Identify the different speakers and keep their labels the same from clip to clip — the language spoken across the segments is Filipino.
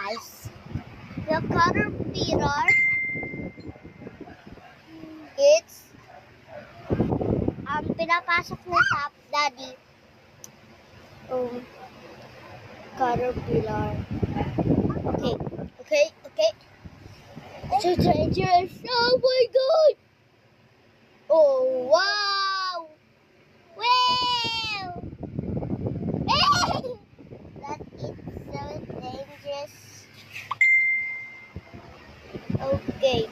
Speaker 1: guys. The caterpillar, it's pinapasok ng daddy. Caterpillar. Okay. It's so dangerous. Oh my god. Oh wow. Wow. That is so dangerous. Okay.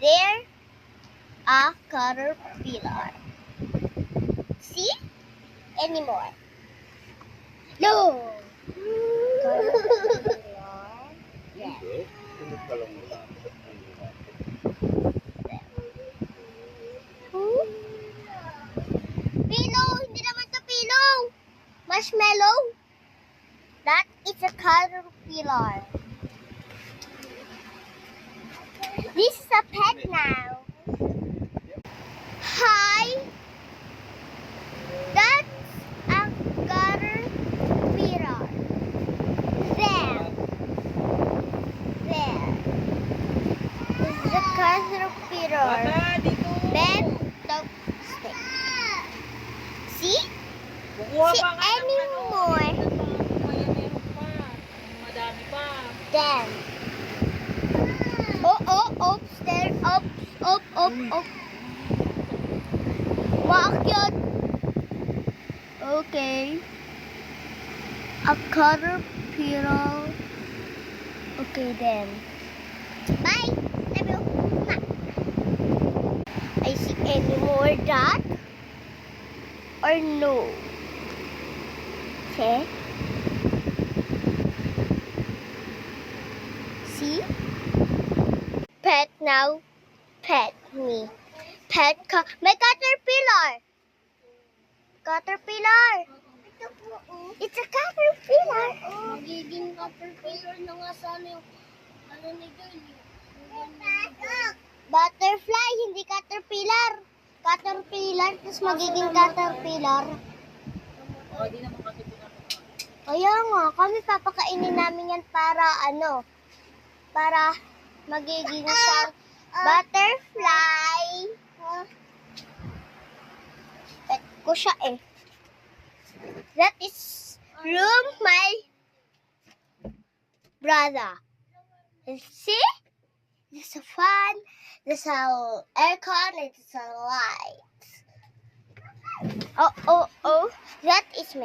Speaker 1: There a caterpillar. See? Anymore. No. Caterpillar. Yeah. Pillow! Hindi naman to pillow! Marshmallow! That is a caterpillar. This is a pet now. Hi! That's a caterpillar. There. This is a caterpillar. Then, don't stay. See? See anymore.
Speaker 2: Madami pa.
Speaker 1: Then. Stairs. Up. Maakyat. Okay. A caterpillar. Okay then. Bye. Love you. I see any more dot? Or no? Okay. See? Pet now. Pet me. My caterpillar. Caterpillar. It's a caterpillar.
Speaker 3: Magiging caterpillar na nga sana yung ano ni Girl.
Speaker 1: Butterfly, hindi caterpillar. Caterpillar, tapos magiging caterpillar.
Speaker 2: Di naman kasi
Speaker 1: Kaya nga, kami papakainin namin yan para para magiging siyang butterfly. Pet ko siya eh. That is room my brother. See? There's a fan, there's a aircon, there's a light. Oh, that is my